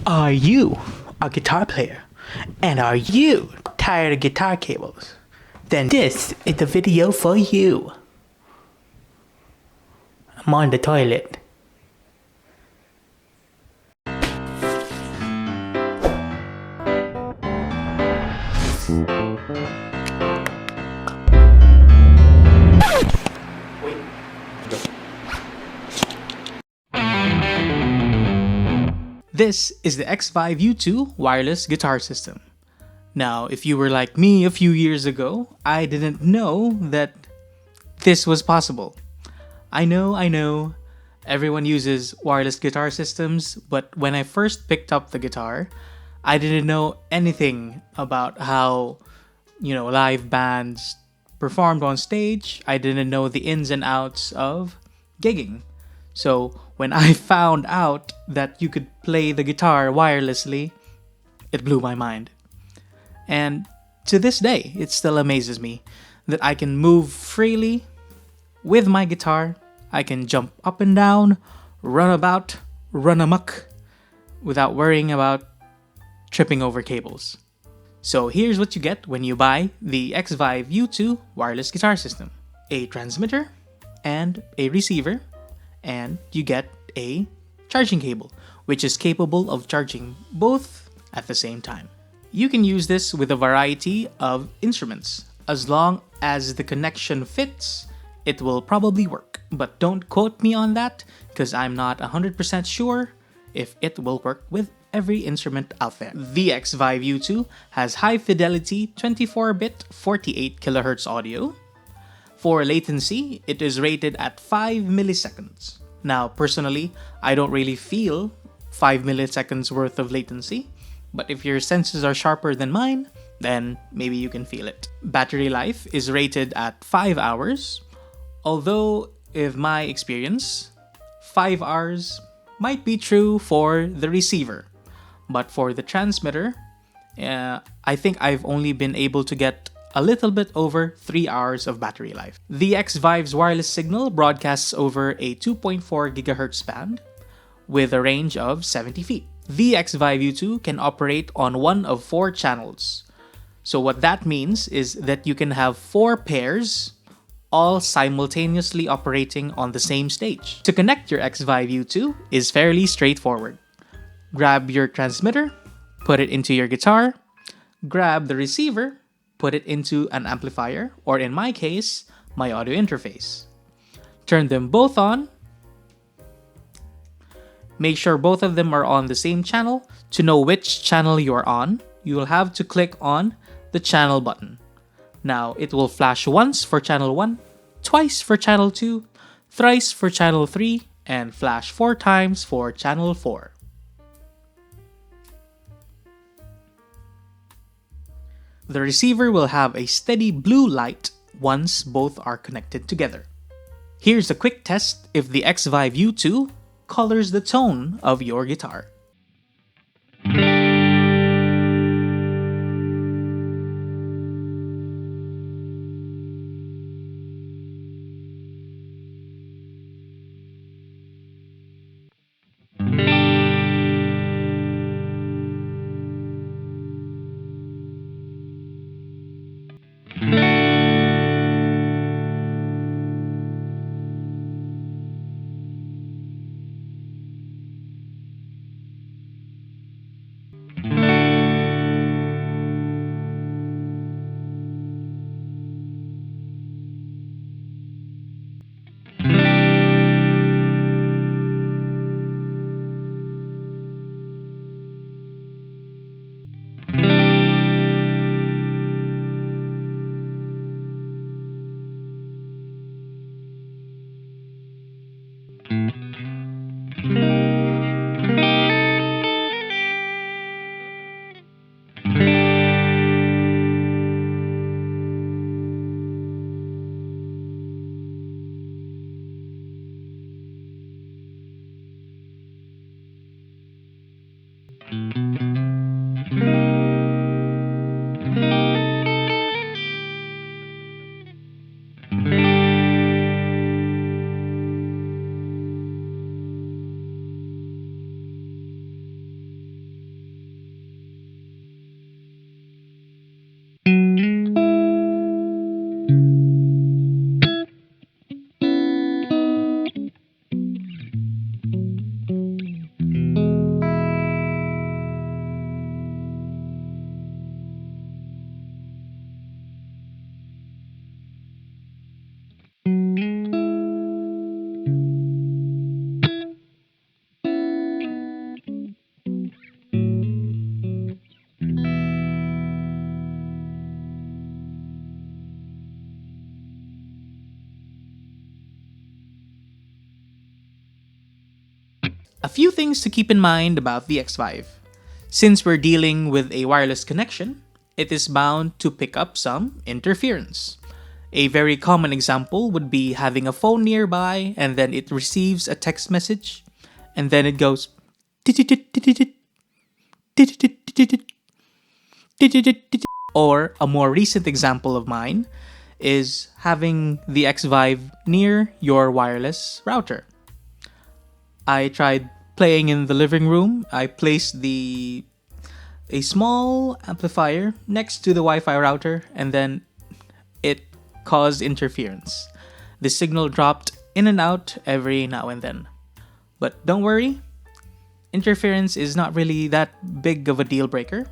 Are you a guitar player? And are you tired of guitar cables? Then this is the video for you. I'm on the toilet. This is the Xvive U2 wireless guitar system. Now, if you were like me a few years ago, I didn't know that this was possible. I know, everyone uses wireless guitar systems, but when I first picked up the guitar, I didn't know anything about how, live bands performed on stage. I didn't know the ins and outs of gigging. So when I found out that you could play the guitar wirelessly, it blew my mind. And to this day, it still amazes me that I can move freely with my guitar. I can jump up and down, run about, run amok, without worrying about tripping over cables. So here's what you get when you buy the Xvive U2 wireless guitar system. A transmitter and a receiver, and you get a charging cable, which is capable of charging both at the same time. You can use this with a variety of instruments. As long as the connection fits, it will probably work. But don't quote me on that, because I'm not 100% sure if it will work with every instrument out there. The Xvive U2 has high fidelity 24-bit 48 kHz audio. For latency, it is rated at 5 milliseconds. Now, personally, I don't really feel 5 milliseconds worth of latency, but if your senses are sharper than mine, then maybe you can feel it. Battery life is rated at 5 hours, although with my experience, 5 hours might be true for the receiver, but for the transmitter, I think I've only been able to get a little bit over 3 hours of battery life. The Xvive's wireless signal broadcasts over a 2.4 GHz band with a range of 70 feet. The Xvive U2 can operate on one of 4 channels. So what that means is that you can have 4 pairs all simultaneously operating on the same stage. To connect your Xvive U2 is fairly straightforward. Grab your transmitter, put it into your guitar, grab the receiver, put it into an amplifier, or in my case, my audio interface. Turn them both on. Make sure both of them are on the same channel. To know which channel you're on, you will have to click on the channel button. Now, it will flash once for channel 1, twice for channel 2, thrice for channel 3, and flash 4 times for channel 4. The receiver will have a steady blue light once both are connected together. Here's a quick test if the Xvive U2 colors the tone of your guitar. A few things to keep in mind about the Xvive. Since we're dealing with a wireless connection, it is bound to pick up some interference. A very common example would be having a phone nearby and then it receives a text message and then it goes or a more recent example of mine is having the Xvive near your wireless router. I tried playing in the living room. I placed a small amplifier next to the Wi-Fi router and then it caused interference. The signal dropped in and out every now and then. But don't worry, interference is not really that big of a deal breaker.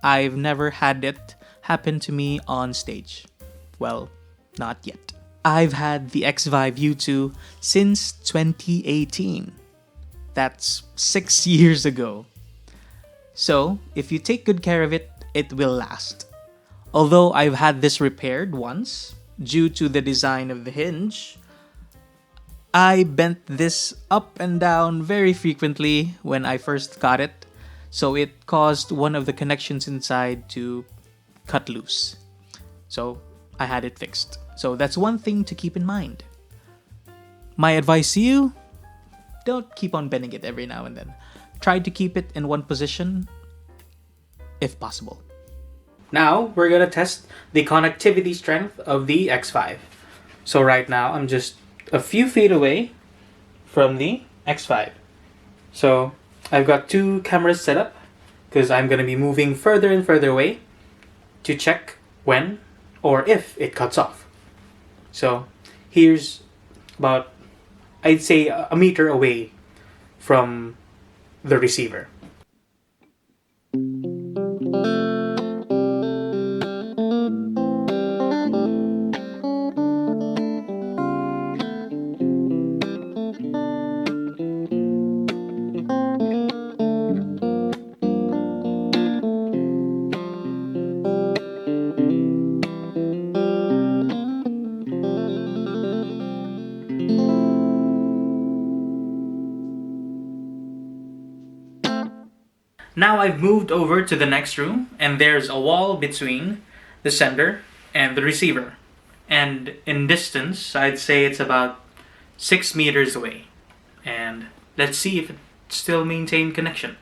I've never had it happen to me on stage. Well, not yet. I've had the Xvive U2 since 2018. That's 6 years ago. So, if you take good care of it, it will last. Although I've had this repaired once, due to the design of the hinge, I bent this up and down very frequently when I first got it, so it caused one of the connections inside to cut loose. So, I had it fixed. So that's one thing to keep in mind. My advice to you, don't keep on bending it every now and then. Try to keep it in one position if possible. Now, we're gonna test the connectivity strength of the Xvive. So right now, I'm just a few feet away from the Xvive. So I've got two cameras set up because I'm gonna be moving further and further away to check when or if it cuts off. So here's about, I'd say, a meter away from the receiver. Now I've moved over to the next room and there's a wall between the sender and the receiver. And in distance, I'd say it's about 6 meters away. And let's see if it still maintains connection.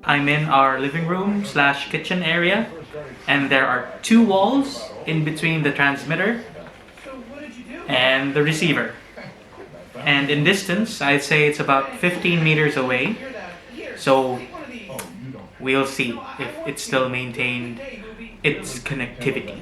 I'm in our living room / kitchen area, and there are two walls in between the transmitter and the receiver. And in distance, I'd say it's about 15 meters away. So we'll see if it still maintained its connectivity.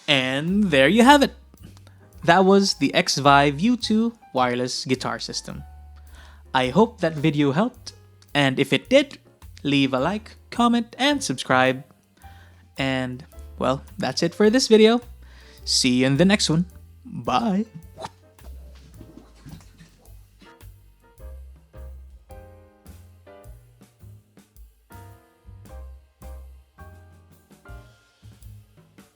And there you have it. That was the Xvive U2 wireless guitar system. I hope that video helped, and if it did, leave a like, comment, and subscribe. And, well, that's it for this video. See you in the next one. Bye!